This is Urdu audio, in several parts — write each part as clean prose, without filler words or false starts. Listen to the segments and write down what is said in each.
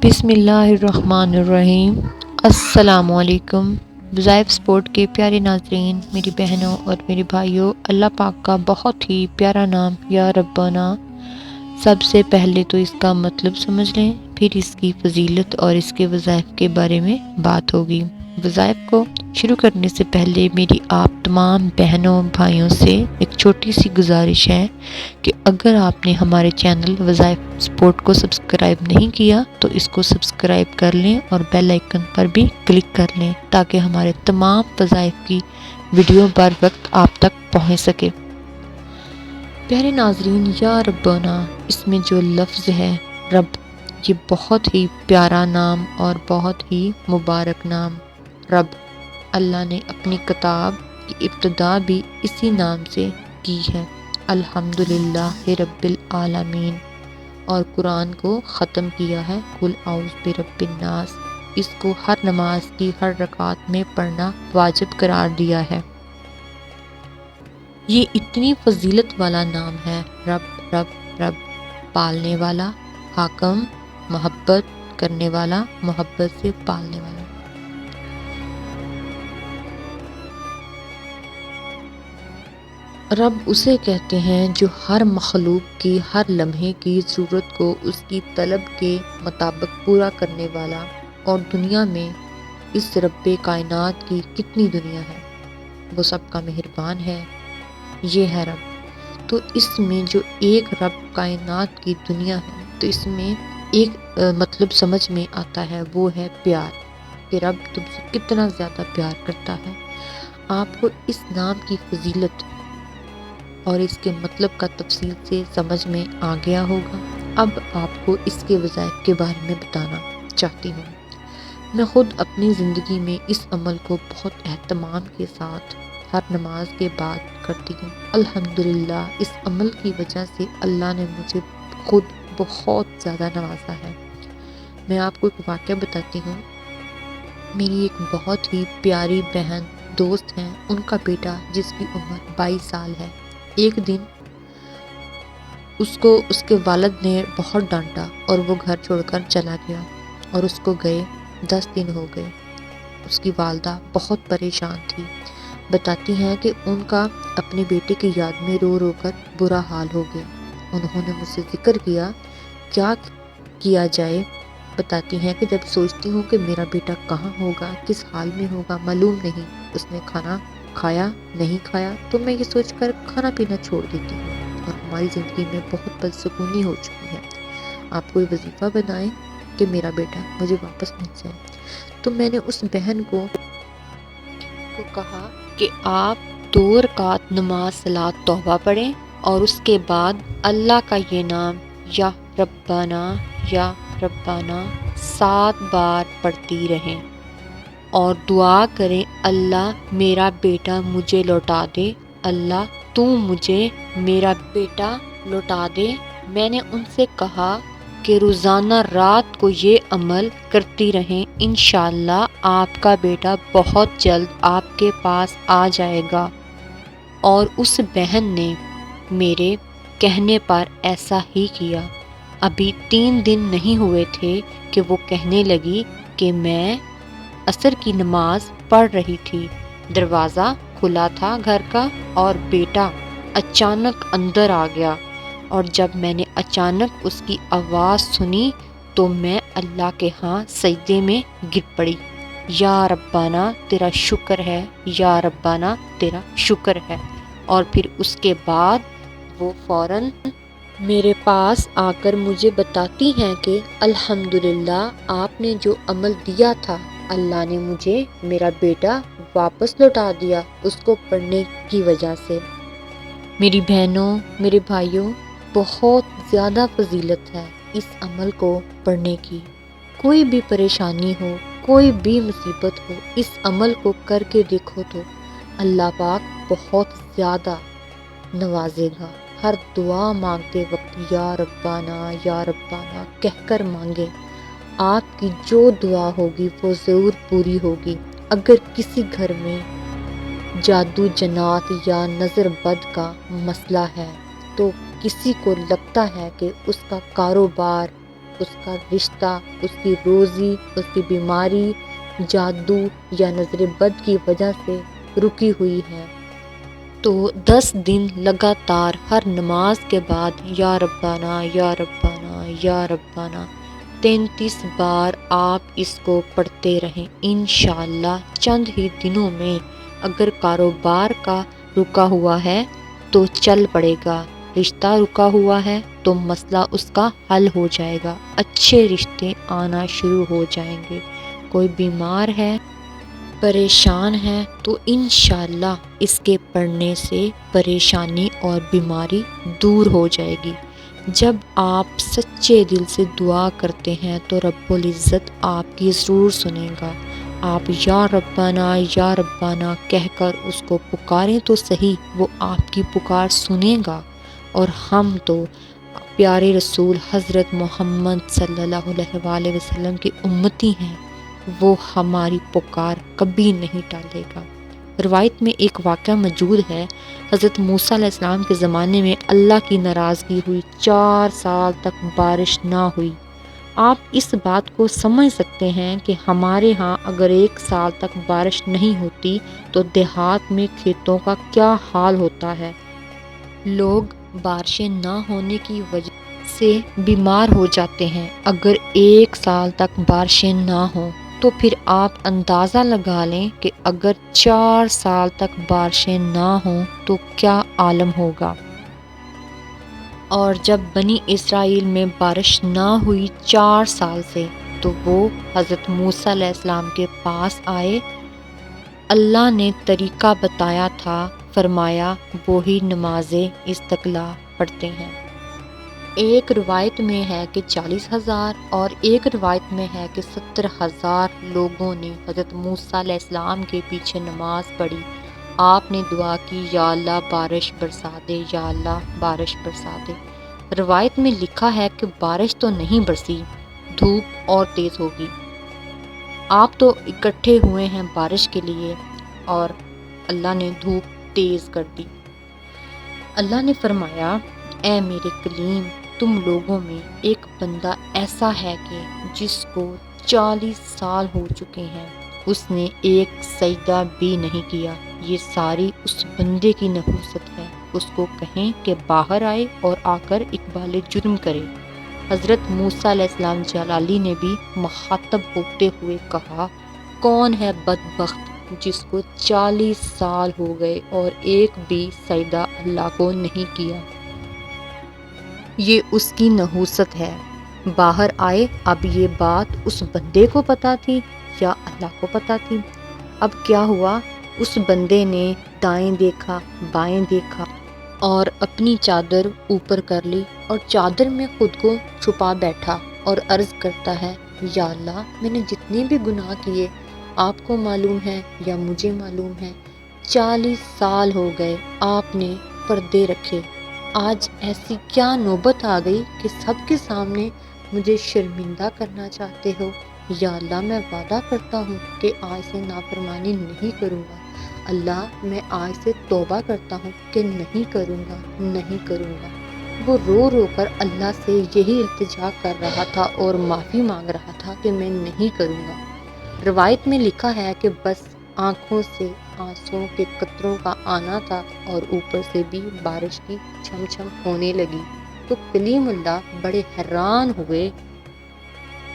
بسم اللہ الرحمن الرحیم۔ السلام علیکم۔ وظائف سپورٹ کے پیارے ناظرین، میری بہنوں اور میرے بھائیوں، اللہ پاک کا بہت ہی پیارا نام یا ربنا۔ سب سے پہلے تو اس کا مطلب سمجھ لیں، پھر اس کی فضیلت اور اس کے وظائف کے بارے میں بات ہوگی۔ وظائف کو شروع کرنے سے پہلے میری آپ تمام بہنوں بھائیوں سے ایک چھوٹی سی گزارش ہے کہ اگر آپ نے ہمارے چینل وظائف سپورٹ کو سبسکرائب نہیں کیا تو اس کو سبسکرائب کر لیں اور بیل آئیکن پر بھی کلک کر لیں تاکہ ہمارے تمام وظائف کی ویڈیو بر وقت آپ تک پہنچ سکے۔ پیارے ناظرین، یا ربنا، اس میں جو لفظ ہے رب، یہ بہت ہی پیارا نام اور بہت ہی مبارک نام۔ رب، اللہ نے اپنی کتاب کی ابتدا بھی اسی نام سے کی ہے، الحمدللہ رب العالمین، اور قرآن کو ختم کیا ہے قل اعوذ برب الناس۔ اس کو ہر نماز کی ہر رکعت میں پڑھنا واجب قرار دیا ہے۔ یہ اتنی فضیلت والا نام ہے، رب رب رب، پالنے والا، حاکم، محبت کرنے والا، محبت سے پالنے والا۔ رب اسے کہتے ہیں جو ہر مخلوق کی ہر لمحے کی ضرورت کو اس کی طلب کے مطابق پورا کرنے والا، اور دنیا میں اس رب کائنات کی کتنی دنیا ہے، وہ سب کا مہربان ہے، یہ ہے رب۔ تو اس میں جو ایک رب کائنات کی دنیا ہے، تو اس میں ایک مطلب سمجھ میں آتا ہے، وہ ہے پیار، کہ رب تم سے کتنا زیادہ پیار کرتا ہے۔ آپ کو اس نام کی فضیلت اور اس کے مطلب کا تفصیل سے سمجھ میں آ گیا ہوگا۔ اب آپ کو اس کے وظائف کے بارے میں بتانا چاہتی ہوں۔ میں خود اپنی زندگی میں اس عمل کو بہت اہتمام کے ساتھ ہر نماز کے بعد کرتی ہوں۔ الحمدللہ، اس عمل کی وجہ سے اللہ نے مجھے خود بہت زیادہ نوازا ہے۔ میں آپ کو ایک واقعہ بتاتی ہوں۔ میری ایک بہت ہی پیاری بہن دوست ہیں، ان کا بیٹا جس کی عمر 22 سال ہے، ایک دن اس کو اس کے والد نے بہت ڈانٹا اور وہ گھر چھوڑ کر چلا گیا، اور اس کو گئے 10 دن ہو گئے۔ اس کی والدہ بہت پریشان تھی، بتاتی ہیں کہ ان کا اپنے بیٹے کی یاد میں رو رو کر برا حال ہو گیا۔ انہوں نے مجھ سے ذکر کیا کیا کیا جائے۔ بتاتی ہیں کہ جب سوچتی ہوں کہ میرا بیٹا کہاں ہوگا، کس حال میں ہوگا، معلوم نہیں، اس نے کھانا کھایا نہیں کھایا، تو میں یہ سوچ کر کھانا پینا چھوڑ دیتی ہوں، اور ہماری زندگی میں بہت بدسکونی ہو چکی ہے۔ آپ کوئی وظیفہ بنائیں کہ میرا بیٹا مجھے واپس مل جائے۔ تو میں نے اس بہن کو کہا کہ آپ 2 رکعت نماز صلاۃ توبہ پڑھیں اور اس کے بعد اللہ کا یہ نام یا ربنا 7 بار پڑھتی رہیں اور دعا کریں، اللہ میرا بیٹا مجھے لوٹا دے، اللہ تو مجھے میرا بیٹا لوٹا دے۔ میں نے ان سے کہا کہ روزانہ رات کو یہ عمل کرتی رہیں، انشاءاللہ آپ کا بیٹا بہت جلد آپ کے پاس آ جائے گا۔ اور اس بہن نے میرے کہنے پر ایسا ہی کیا۔ ابھی 3 دن نہیں ہوئے تھے کہ وہ کہنے لگی کہ میں عصر کی نماز پڑھ رہی تھی، دروازہ کھلا تھا گھر کا، اور بیٹا اچانک اندر آ گیا، اور جب میں نے اچانک اس کی آواز سنی تو میں اللہ کے ہاں سجدے میں گر پڑی۔ یا ربنا تیرا شکر ہے، یا ربنا تیرا شکر ہے۔ اور پھر اس کے بعد وہ فوراً میرے پاس آ کر مجھے بتاتی ہیں کہ الحمدللہ آپ نے جو عمل دیا تھا، اللہ نے مجھے میرا بیٹا واپس لوٹا دیا اس کو پڑھنے کی وجہ سے۔ میری بہنوں، میرے بھائیوں، بہت زیادہ فضیلت ہے اس عمل کو پڑھنے کی۔ کوئی بھی پریشانی ہو، کوئی بھی مصیبت ہو، اس عمل کو کر کے دیکھو تو اللہ پاک بہت زیادہ نوازے گا۔ ہر دعا مانگتے وقت یا ربنا کہہ کر مانگے، آپ کی جو دعا ہوگی وہ ضرور پوری ہوگی۔ اگر کسی گھر میں جادو جنات یا نظر بد کا مسئلہ ہے، تو کسی کو لگتا ہے کہ اس کا کاروبار اس کا رشتہ، اس کی روزی، اس کی بیماری، جادو یا نظر بد کی وجہ سے رکی ہوئی ہے، تو 10 دن لگاتار ہر نماز کے بعد یا ربنا یا ربنا یا ربنا 33 بار آپ اس کو پڑھتے رہیں۔ انشاءاللہ چند ہی دنوں میں اگر کاروبار کا رکا ہوا ہے تو چل پڑے گا، رشتہ رکا ہوا ہے تو مسئلہ اس کا حل ہو جائے گا، اچھے رشتے آنا شروع ہو جائیں گے۔ کوئی بیمار ہے، پریشان ہے، تو انشاءاللہ اس کے پڑھنے سے پریشانی اور بیماری دور ہو جائے گی۔ جب آپ سچے دل سے دعا کرتے ہیں تو رب العزت آپ کی ضرور سنے گا۔ آپ یا ربنا کہہ کر اس کو پکاریں تو صحیح، وہ آپ کی پکار سنے گا۔ اور ہم تو پیارے رسول حضرت محمد صلی اللہ علیہ وآلہ وسلم کی امتی ہیں، وہ ہماری پکار کبھی نہیں ٹالے گا۔ روایت میں ایک واقعہ موجود ہے، حضرت موسیٰ علیہ السلام کے زمانے میں اللہ کی ناراضگی ہوئی، 4 سال تک بارش نہ ہوئی۔ آپ اس بات کو سمجھ سکتے ہیں کہ ہمارے ہاں اگر 1 سال تک بارش نہیں ہوتی تو دیہات میں کھیتوں کا کیا حال ہوتا ہے۔ لوگ بارشیں نہ ہونے کی وجہ سے بیمار ہو جاتے ہیں۔ اگر 1 سال تک بارشیں نہ ہوں تو پھر آپ اندازہ لگا لیں کہ اگر 4 سال تک بارشیں نہ ہوں تو کیا عالم ہوگا۔ اور جب بنی اسرائیل میں بارش نہ ہوئی 4 سال سے، تو وہ حضرت موسیٰ علیہ السلام کے پاس آئے، اللہ نے طریقہ بتایا تھا، فرمایا وہی نماز استسقاء پڑھتے ہیں۔ ایک روایت میں ہے کہ 40,000 اور ایک روایت میں ہے کہ 70,000 لوگوں نے حضرت موسیٰ علیہ السلام کے پیچھے نماز پڑھی۔ آپ نے دعا کی، یا اللہ بارش برسا دے، یا اللہ بارش برسا دے۔ روایت میں لکھا ہے کہ بارش تو نہیں برسی، دھوپ اور تیز ہوگی۔ آپ تو اکٹھے ہوئے ہیں بارش کے لیے اور اللہ نے دھوپ تیز کر دی۔ اللہ نے فرمایا، اے میرے کلیم، تم لوگوں میں ایک بندہ ایسا ہے کہ جس کو 40 سال ہو چکے ہیں، اس نے ایک سجدہ بھی نہیں کیا، یہ ساری اس بندے کی نحوست ہے، اس کو کہیں کہ باہر آئے اور آ کر اقبال جرم کرے۔ حضرت موسیٰ علیہ السلام جلالی نے بھی مخاطب ہوتے ہوئے کہا، کون ہے بدبخت جس کو 40 سال ہو گئے اور ایک بھی سجدہ اللہ کو نہیں کیا۔ یہ اس کی نحوست ہے، باہر آئے۔ اب یہ بات اس بندے کو پتا تھی یا اللہ کو پتا تھی؟ اب کیا ہوا، اس بندے نے دائیں دیکھا، بائیں دیکھا اور اپنی چادر اوپر کر لی اور چادر میں خود کو چھپا بیٹھا اور عرض کرتا ہے، یا اللہ میں نے جتنے بھی گناہ کیے آپ کو معلوم ہے یا مجھے معلوم ہے، 40 سال ہو گئے آپ نے پردے رکھے، آج ایسی کیا نوبت آ گئی کہ سب کے سامنے مجھے شرمندہ کرنا چاہتے ہو۔ یا اللہ میں وعدہ کرتا ہوں کہ آج سے نافرمانی نہیں کروں گا، اللہ میں آج سے توبہ کرتا ہوں کہ نہیں کروں گا، نہیں کروں گا۔ وہ رو رو کر اللہ سے یہی التجا کر رہا تھا اور معافی مانگ رہا تھا کہ میں نہیں کروں گا۔ روایت میں لکھا ہے کہ بس آنکھوں سے آنسوں کے قطروں کا آنا تھا اور اوپر سے بھی بارش کی چھم چھم ہونے لگی، تو کلیم اللہ بڑے حیران ہوئے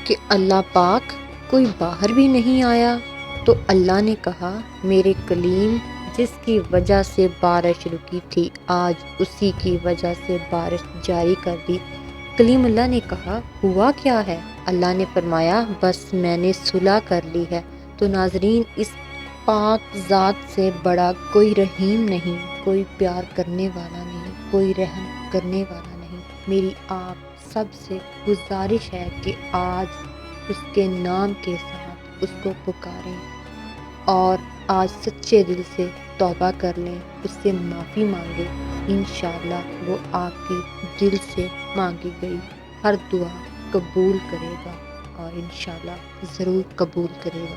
کہ اللہ پاک کوئی باہر بھی نہیں آیا۔ تو اللہ نے کہا، میرے کلیم جس کی وجہ سے بارش رکی تھی آج اسی کی وجہ سے بارش جاری کر دی۔ کلیم اللہ نے کہا، ہوا کیا ہے؟ اللہ نے فرمایا، بس میں نے صلح کر لی ہے۔ تو ناظرین، اس پاک ذات سے بڑا کوئی رحیم نہیں، کوئی پیار کرنے والا نہیں، کوئی رحم کرنے والا نہیں۔ میری آپ سب سے گزارش ہے کہ آج اس کے نام کے ساتھ اس کو پکاریں اور آج سچے دل سے توبہ کر لیں، اس سے معافی مانگیں۔ انشاءاللہ وہ آپ کی دل سے مانگی گئی ہر دعا قبول کرے گا اور انشاءاللہ ضرور قبول کرے گا۔